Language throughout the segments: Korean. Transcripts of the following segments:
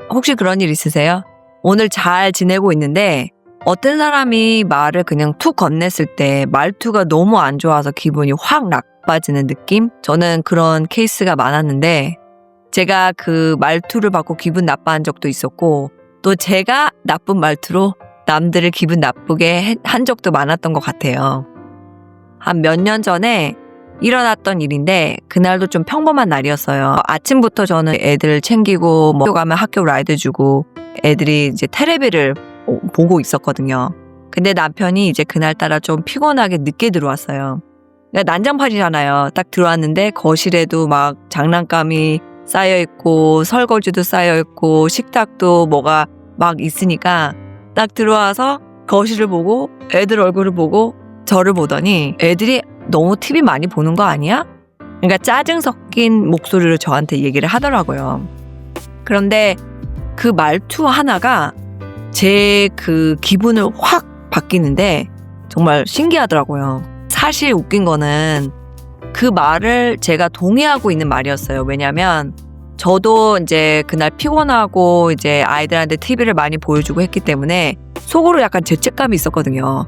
혹시 그런 일 있으세요? 오늘 잘 지내고 있는데 어떤 사람이 말을 그냥 툭 건넸을 때 말투가 너무 안 좋아서 기분이 확 나빠지는 느낌? 저는 그런 케이스가 많았는데 제가 그 말투를 받고 기분 나빠한 적도 있었고 또 제가 나쁜 말투로 남들을 기분 나쁘게 한 적도 많았던 것 같아요. 한 몇 년 전에 일어났던 일인데 그날도 좀 평범한 날이었어요. 아침부터 저는 애들 챙기고 학교 가면 학교 라이드 주고 애들이 이제 테레비를 보고 있었거든요. 근데 남편이 이제 그날따라 좀 피곤하게 늦게 들어왔어요. 그러니까 난장판이잖아요. 딱 들어왔는데 거실에도 막 장난감이 쌓여있고 설거지도 쌓여있고 식탁도 뭐가 막 있으니까 딱 들어와서 거실을 보고 애들 얼굴을 보고 저를 보더니 애들이 너무 TV 많이 보는 거 아니야? 그러니까 짜증 섞인 목소리로 저한테 얘기를 하더라고요. 그런데 그 말투 하나가 제 그 기분을 확 바뀌는데 정말 신기하더라고요. 사실 웃긴 거는 그 말을 제가 동의하고 있는 말이었어요. 왜냐면 저도 이제 그날 피곤하고 이제 아이들한테 TV를 많이 보여주고 했기 때문에 속으로 약간 죄책감이 있었거든요.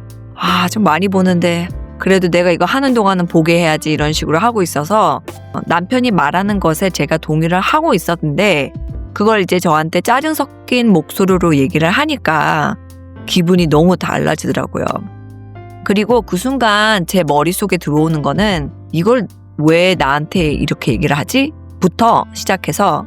좀 많이 보는데 그래도 내가 이거 하는 동안은 보게 해야지 이런 식으로 하고 있어서 남편이 말하는 것에 제가 동의를 하고 있었는데 그걸 이제 저한테 짜증 섞인 목소리로 얘기를 하니까 기분이 너무 달라지더라고요. 그리고 그 순간 제 머릿속에 들어오는 거는 이걸 왜 나한테 이렇게 얘기를 하지? 부터 시작해서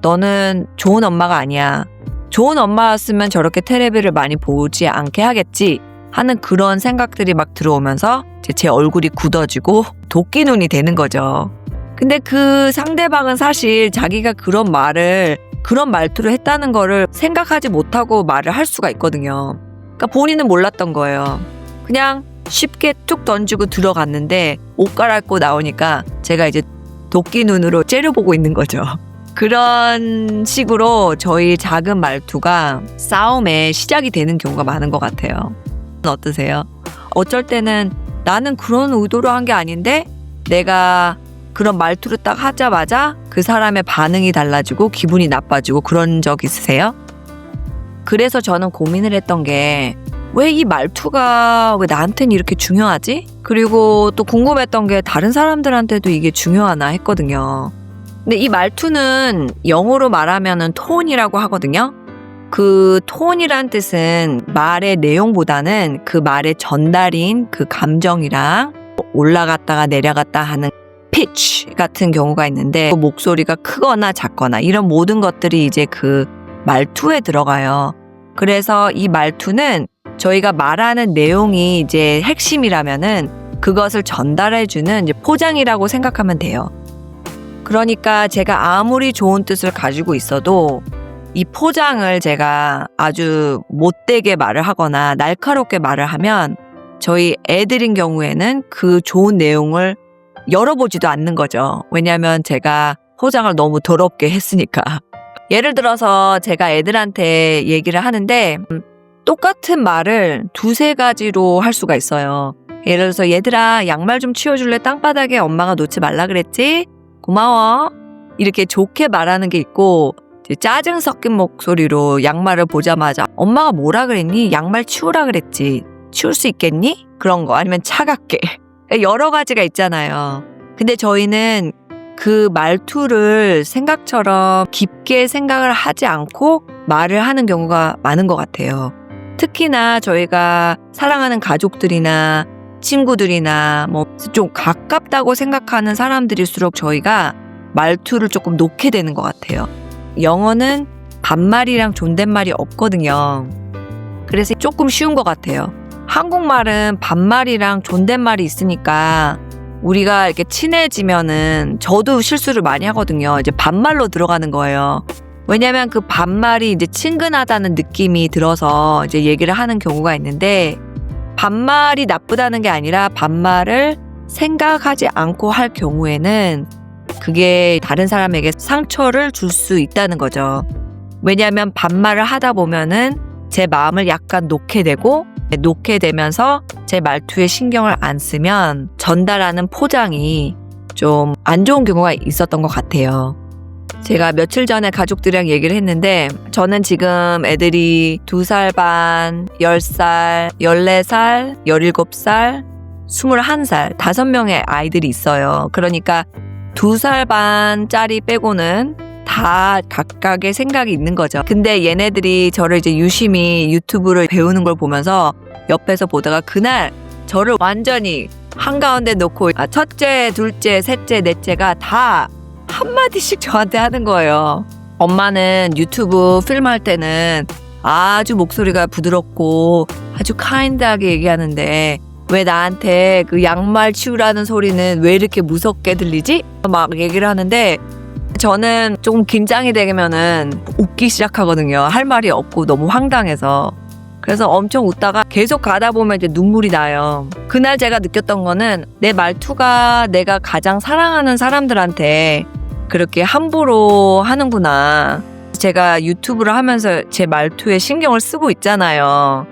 너는 좋은 엄마가 아니야. 좋은 엄마였으면 저렇게 테레비를 많이 보지 않게 하겠지 하는 그런 생각들이 막 들어오면서 제 얼굴이 굳어지고 도끼 눈이 되는 거죠. 근데 그 상대방은 사실 자기가 그런 말투로 했다는 거를 생각하지 못하고 말을 할 수가 있거든요. 그러니까 본인은 몰랐던 거예요. 그냥 쉽게 툭 던지고 들어갔는데 옷 갈아입고 나오니까 제가 이제 도끼 눈으로 째려보고 있는 거죠. 그런 식으로 저희 작은 말투가 싸움의 시작이 되는 경우가 많은 것 같아요. 어떠세요? 어쩔 때는 나는 그런 의도로 한 게 아닌데 내가 그런 말투를 딱 하자마자 그 사람의 반응이 달라지고 기분이 나빠지고 그런 적 있으세요? 그래서 저는 고민을 했던 게 왜 이 말투가 왜 나한테는 이렇게 중요하지? 그리고 또 궁금했던 게 다른 사람들한테도 이게 중요하나 했거든요. 근데 이 말투는 영어로 말하면은 톤이라고 하거든요. 그 톤이란 뜻은 말의 내용보다는 그 말의 전달인 그 감정이랑 올라갔다가 내려갔다 하는 피치 같은 경우가 있는데 목소리가 크거나 작거나 이런 모든 것들이 이제 그 말투에 들어가요. 그래서 이 말투는 저희가 말하는 내용이 이제 핵심이라면은 그것을 전달해주는 이제 포장이라고 생각하면 돼요. 그러니까 제가 아무리 좋은 뜻을 가지고 있어도 이 포장을 제가 아주 못되게 말을 하거나 날카롭게 말을 하면 저희 애들인 경우에는 그 좋은 내용을 열어보지도 않는 거죠. 왜냐하면 제가 포장을 너무 더럽게 했으니까. 예를 들어서 제가 애들한테 얘기를 하는데 똑같은 말을 두세 가지로 할 수가 있어요. 예를 들어서 얘들아 양말 좀 치워줄래? 땅바닥에 엄마가 놓지 말라 그랬지? 고마워. 이렇게 좋게 말하는 게 있고 짜증 섞인 목소리로 양말을 보자마자 엄마가 뭐라 그랬니? 양말 치우라 그랬지. 치울 수 있겠니? 그런 거. 아니면 차갑게. 여러 가지가 있잖아요. 근데 저희는 그 말투를 생각처럼 깊게 생각을 하지 않고 말을 하는 경우가 많은 것 같아요. 특히나 저희가 사랑하는 가족들이나 친구들이나 좀 가깝다고 생각하는 사람들일수록 저희가 말투를 조금 놓게 되는 것 같아요. 영어는 반말이랑 존댓말이 없거든요. 그래서 조금 쉬운 것 같아요. 한국말은 반말이랑 존댓말이 있으니까 우리가 이렇게 친해지면은 저도 실수를 많이 하거든요. 이제 반말로 들어가는 거예요. 왜냐면 그 반말이 이제 친근하다는 느낌이 들어서 이제 얘기를 하는 경우가 있는데 반말이 나쁘다는 게 아니라 반말을 생각하지 않고 할 경우에는 그게 다른 사람에게 상처를 줄 수 있다는 거죠. 왜냐하면 반말을 하다 보면은 제 마음을 약간 놓게 되고 놓게 되면서 제 말투에 신경을 안 쓰면 전달하는 포장이 좀 안 좋은 경우가 있었던 것 같아요. 제가 며칠 전에 가족들이랑 얘기를 했는데 저는 지금 애들이 2살 반, 10살, 14살, 17살, 21살, 5명의 아이들이 있어요. 그러니까 2살 반짜리 빼고는 다 각각의 생각이 있는 거죠. 근데 얘네들이 저를 이제 유심히 유튜브를 배우는 걸 보면서 옆에서 보다가 그날 저를 완전히 한가운데 놓고 첫째, 둘째, 셋째, 넷째가 다 한마디씩 저한테 하는 거예요. 엄마는 유튜브 필름할 때는 아주 목소리가 부드럽고 아주 카인드하게 얘기하는데 왜 나한테 그 양말 치우라는 소리는 왜 이렇게 무섭게 들리지? 막 얘기를 하는데 저는 조금 긴장이 되면은 웃기 시작하거든요. 할 말이 없고 너무 황당해서. 그래서 엄청 웃다가 계속 가다 보면 이제 눈물이 나요. 그날 제가 느꼈던 거는 내 말투가 내가 가장 사랑하는 사람들한테 그렇게 함부로 하는구나. 제가 유튜브를 하면서 제 말투에 신경을 쓰고 있잖아요.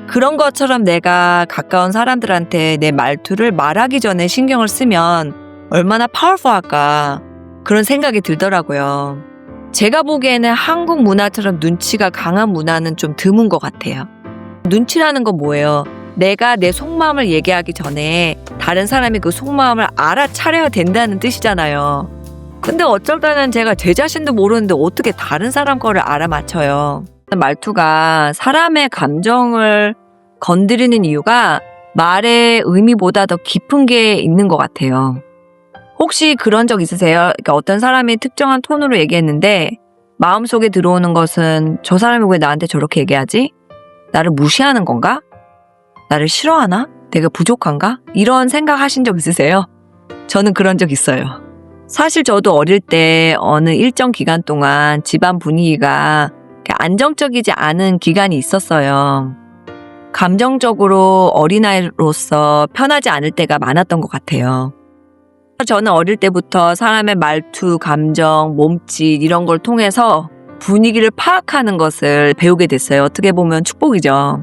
그런 것처럼 내가 가까운 사람들한테 내 말투를 말하기 전에 신경을 쓰면 얼마나 파워풀할까 그런 생각이 들더라고요. 제가 보기에는 한국 문화처럼 눈치가 강한 문화는 좀 드문 것 같아요. 눈치라는 건 뭐예요? 내가 내 속마음을 얘기하기 전에 다른 사람이 그 속마음을 알아차려야 된다는 뜻이잖아요. 근데 어쩔 때는 제가 제 자신도 모르는데 어떻게 다른 사람 거를 알아맞혀요. 말투가 사람의 감정을 건드리는 이유가 말의 의미보다 더 깊은 게 있는 것 같아요. 혹시 그런 적 있으세요? 그러니까 어떤 사람이 특정한 톤으로 얘기했는데 마음속에 들어오는 것은 저 사람이 왜 나한테 저렇게 얘기하지? 나를 무시하는 건가? 나를 싫어하나? 내가 부족한가? 이런 생각하신 적 있으세요? 저는 그런 적 있어요. 사실 저도 어릴 때 어느 일정 기간 동안 집안 분위기가 안정적이지 않은 기간이 있었어요. 감정적으로 어린아이로서 편하지 않을 때가 많았던 것 같아요. 저는 어릴 때부터 사람의 말투, 감정, 몸짓 이런 걸 통해서 분위기를 파악하는 것을 배우게 됐어요. 어떻게 보면 축복이죠.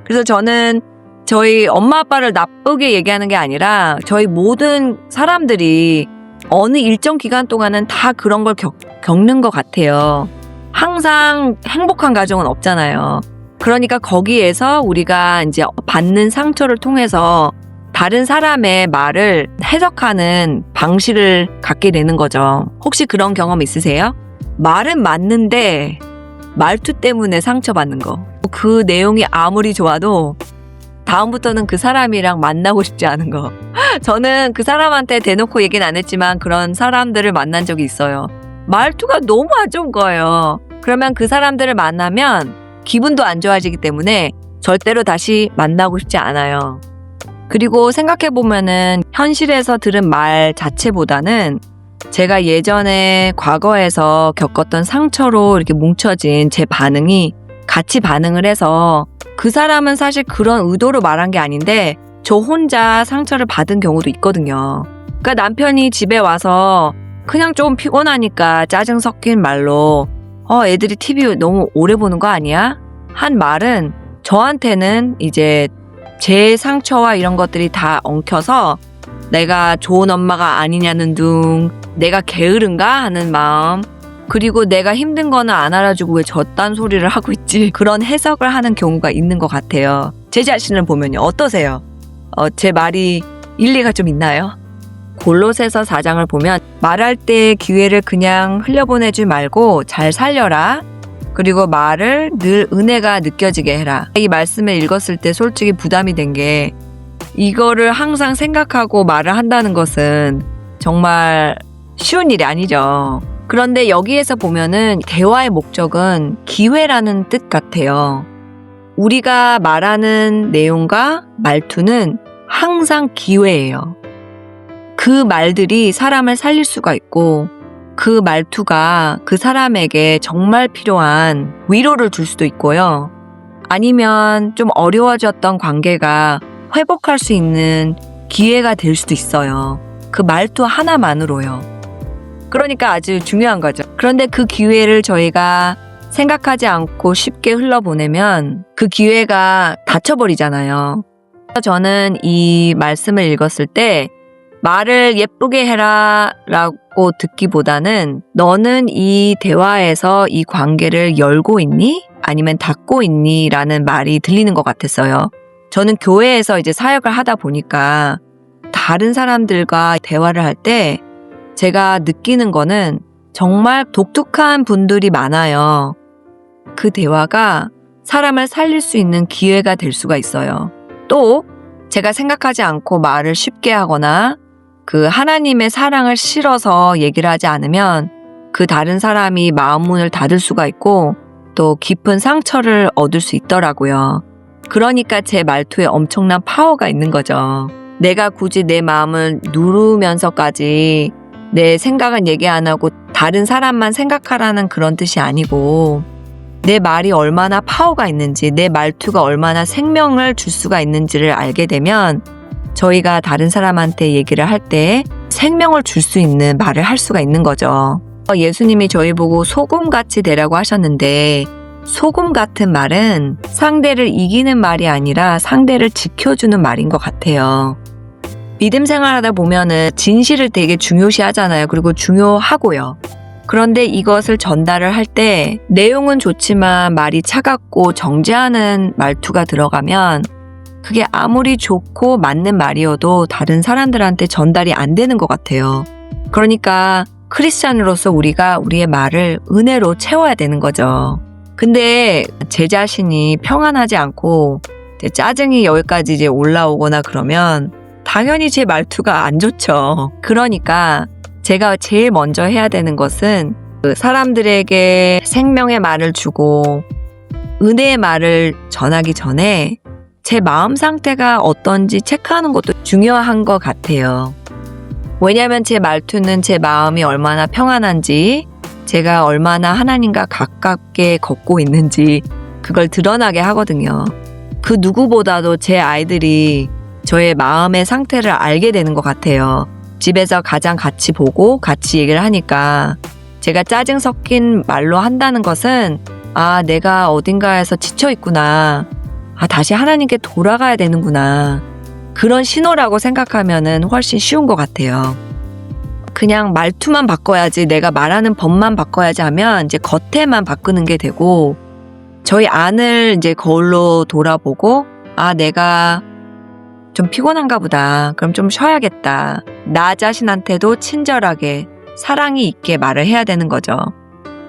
그래서 저는 저희 엄마 아빠를 나쁘게 얘기하는 게 아니라 저희 모든 사람들이 어느 일정 기간 동안은 다 그런 걸 겪는 것 같아요. 항상 행복한 가정은 없잖아요. 그러니까 거기에서 우리가 이제 받는 상처를 통해서 다른 사람의 말을 해석하는 방식을 갖게 되는 거죠. 혹시 그런 경험 있으세요? 말은 맞는데 말투 때문에 상처받는 거. 그 내용이 아무리 좋아도 다음부터는 그 사람이랑 만나고 싶지 않은 거. 저는 그 사람한테 대놓고 얘기는 안 했지만 그런 사람들을 만난 적이 있어요. 말투가 너무 안 좋은 거예요. 그러면 그 사람들을 만나면 기분도 안 좋아지기 때문에 절대로 다시 만나고 싶지 않아요. 그리고 생각해보면은 현실에서 들은 말 자체보다는 제가 예전에 과거에서 겪었던 상처로 이렇게 뭉쳐진 제 반응이 같이 반응을 해서 그 사람은 사실 그런 의도로 말한 게 아닌데 저 혼자 상처를 받은 경우도 있거든요. 그러니까 남편이 집에 와서 그냥 좀 피곤하니까 짜증 섞인 말로 애들이 TV 너무 오래 보는 거 아니야? 한 말은 저한테는 이제 제 상처와 이런 것들이 다 엉켜서 내가 좋은 엄마가 아니냐는 둥, 내가 게으른가 하는 마음, 그리고 내가 힘든 거는 안 알아주고 왜 저딴 소리를 하고 있지? 그런 해석을 하는 경우가 있는 것 같아요. 제 자신을 보면요. 어떠세요? 제 말이 일리가 좀 있나요? 골로새서 4장을 보면 말할 때 기회를 그냥 흘려보내지 말고 잘 살려라. 그리고 말을 늘 은혜가 느껴지게 해라. 이 말씀을 읽었을 때 솔직히 부담이 된 게 이거를 항상 생각하고 말을 한다는 것은 정말 쉬운 일이 아니죠. 그런데 여기에서 보면은 대화의 목적은 기회라는 뜻 같아요. 우리가 말하는 내용과 말투는 항상 기회예요. 그 말들이 사람을 살릴 수가 있고 그 말투가 그 사람에게 정말 필요한 위로를 줄 수도 있고요. 아니면 좀 어려워졌던 관계가 회복할 수 있는 기회가 될 수도 있어요. 그 말투 하나만으로요. 그러니까 아주 중요한 거죠. 그런데 그 기회를 저희가 생각하지 않고 쉽게 흘러보내면 그 기회가 닫혀버리잖아요. 저는 이 말씀을 읽었을 때 말을 예쁘게 해라 받고 듣기보다는 너는 이 대화에서 이 관계를 열고 있니? 아니면 닫고 있니? 라는 말이 들리는 것 같았어요. 저는 교회에서 이제 사역을 하다 보니까 다른 사람들과 대화를 할 때 제가 느끼는 거는 정말 독특한 분들이 많아요. 그 대화가 사람을 살릴 수 있는 기회가 될 수가 있어요. 또 제가 생각하지 않고 말을 쉽게 하거나 그 하나님의 사랑을 실어서 얘기를 하지 않으면 그 다른 사람이 마음 문을 닫을 수가 있고 또 깊은 상처를 얻을 수 있더라고요. 그러니까 제 말투에 엄청난 파워가 있는 거죠. 내가 굳이 내 마음을 누르면서까지 내 생각은 얘기 안 하고 다른 사람만 생각하라는 그런 뜻이 아니고 내 말이 얼마나 파워가 있는지, 내 말투가 얼마나 생명을 줄 수가 있는지를 알게 되면 저희가 다른 사람한테 얘기를 할 때 생명을 줄 수 있는 말을 할 수가 있는 거죠. 예수님이 저희 보고 소금같이 되라고 하셨는데 소금 같은 말은 상대를 이기는 말이 아니라 상대를 지켜주는 말인 것 같아요. 믿음 생활하다 보면은 진실을 되게 중요시 하잖아요. 그리고 중요하고요. 그런데 이것을 전달을 할 때 내용은 좋지만 말이 차갑고 정죄하는 말투가 들어가면 그게 아무리 좋고 맞는 말이어도 다른 사람들한테 전달이 안 되는 것 같아요. 그러니까 크리스찬으로서 우리가 우리의 말을 은혜로 채워야 되는 거죠. 근데 제 자신이 평안하지 않고 짜증이 여기까지 이제 올라오거나 그러면 당연히 제 말투가 안 좋죠. 그러니까 제가 제일 먼저 해야 되는 것은 사람들에게 생명의 말을 주고 은혜의 말을 전하기 전에 제 마음 상태가 어떤지 체크하는 것도 중요한 것 같아요. 왜냐하면 제 말투는 제 마음이 얼마나 평안한지, 제가 얼마나 하나님과 가깝게 걷고 있는지 그걸 드러나게 하거든요. 그 누구보다도 제 아이들이 저의 마음의 상태를 알게 되는 것 같아요. 집에서 가장 같이 보고 같이 얘기를 하니까 제가 짜증 섞인 말로 한다는 것은 내가 어딘가에서 지쳐 있구나. 다시 하나님께 돌아가야 되는구나. 그런 신호라고 생각하면은 훨씬 쉬운 것 같아요. 그냥 말투만 바꿔야지, 내가 말하는 법만 바꿔야지 하면 이제 겉에만 바꾸는 게 되고 저희 안을 이제 거울로 돌아보고 내가 좀 피곤한가 보다. 그럼 좀 쉬어야겠다. 나 자신한테도 친절하게 사랑이 있게 말을 해야 되는 거죠.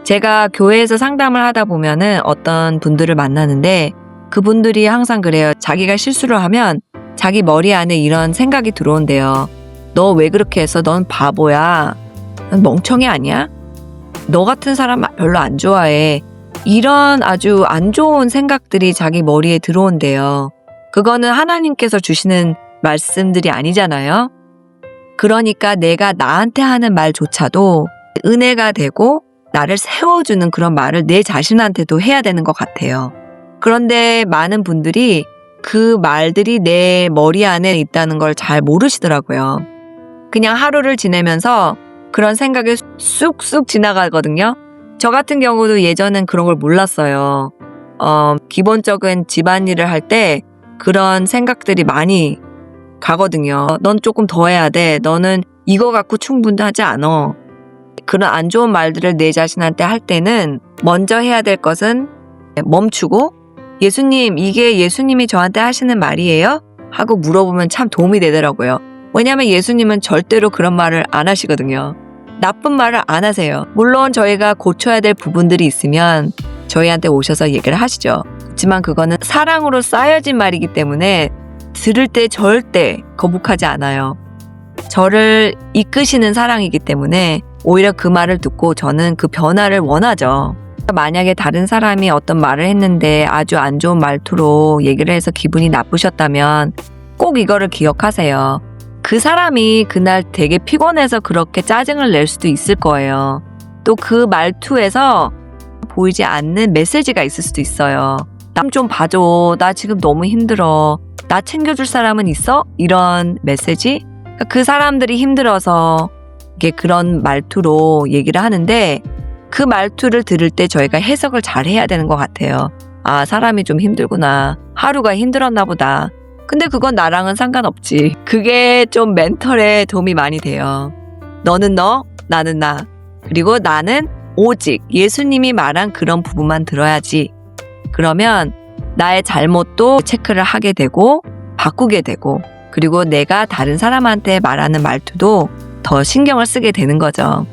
제가 교회에서 상담을 하다 보면은 어떤 분들을 만나는데 그분들이 항상 그래요. 자기가 실수를 하면 자기 머리 안에 이런 생각이 들어온대요. 너 왜 그렇게 했어? 넌 바보야. 넌 멍청이 아니야? 너 같은 사람 별로 안 좋아해. 이런 아주 안 좋은 생각들이 자기 머리에 들어온대요. 그거는 하나님께서 주시는 말씀들이 아니잖아요. 그러니까 내가 나한테 하는 말조차도 은혜가 되고 나를 세워주는 그런 말을 내 자신한테도 해야 되는 것 같아요. 그런데 많은 분들이 그 말들이 내 머리 안에 있다는 걸 잘 모르시더라고요. 그냥 하루를 지내면서 그런 생각이 쑥쑥 지나가거든요. 저 같은 경우도 예전엔 그런 걸 몰랐어요. 기본적인 집안일을 할 때 그런 생각들이 많이 가거든요. 넌 조금 더 해야 돼. 너는 이거 갖고 충분하지 않아. 그런 안 좋은 말들을 내 자신한테 할 때는 먼저 해야 될 것은 멈추고 예수님, 이게 예수님이 저한테 하시는 말이에요? 하고 물어보면 참 도움이 되더라고요. 왜냐하면 예수님은 절대로 그런 말을 안 하시거든요. 나쁜 말을 안 하세요. 물론 저희가 고쳐야 될 부분들이 있으면 저희한테 오셔서 얘기를 하시죠. 그렇지만 그거는 사랑으로 쌓여진 말이기 때문에 들을 때 절대 거북하지 않아요. 저를 이끄시는 사랑이기 때문에 오히려 그 말을 듣고 저는 그 변화를 원하죠. 만약에 다른 사람이 어떤 말을 했는데 아주 안 좋은 말투로 얘기를 해서 기분이 나쁘셨다면 꼭 이거를 기억하세요. 그 사람이 그날 되게 피곤해서 그렇게 짜증을 낼 수도 있을 거예요. 또 그 말투에서 보이지 않는 메시지가 있을 수도 있어요. 남 좀 봐줘. 나 지금 너무 힘들어. 나 챙겨줄 사람은 있어? 이런 메시지? 그 사람들이 힘들어서 이게 그런 말투로 얘기를 하는데 그 말투를 들을 때 저희가 해석을 잘 해야 되는 것 같아요. 사람이 좀 힘들구나. 하루가 힘들었나 보다. 근데 그건 나랑은 상관없지. 그게 좀 멘털에 도움이 많이 돼요. 너는 너, 나는 나. 그리고 나는 오직 예수님이 말한 그런 부분만 들어야지. 그러면 나의 잘못도 체크를 하게 되고 바꾸게 되고, 그리고 내가 다른 사람한테 말하는 말투도 더 신경을 쓰게 되는 거죠.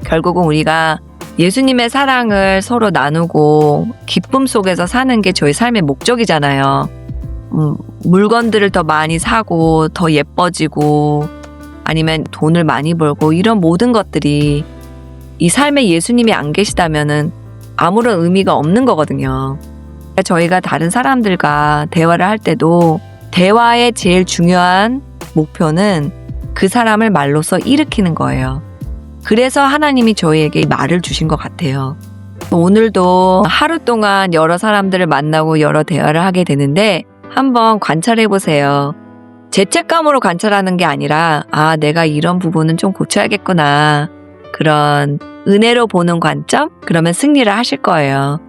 결국은 우리가 예수님의 사랑을 서로 나누고 기쁨 속에서 사는 게 저희 삶의 목적이잖아요. 물건들을 더 많이 사고 더 예뻐지고 아니면 돈을 많이 벌고 이런 모든 것들이 이 삶에 예수님이 안 계시다면은 아무런 의미가 없는 거거든요. 저희가 다른 사람들과 대화를 할 때도 대화의 제일 중요한 목표는 그 사람을 말로써 일으키는 거예요. 그래서 하나님이 저희에게 말을 주신 것 같아요. 오늘도 하루 동안 여러 사람들을 만나고 여러 대화를 하게 되는데 한번 관찰해 보세요. 죄책감으로 관찰하는 게 아니라 내가 이런 부분은 좀 고쳐야겠구나. 그런 은혜로 보는 관점? 그러면 승리를 하실 거예요.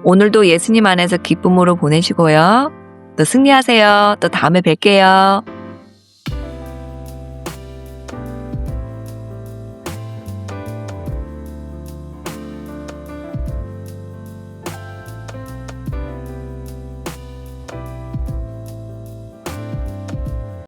오늘도 예수님 안에서 기쁨으로 보내시고요. 또 승리하세요. 또 다음에 뵐게요.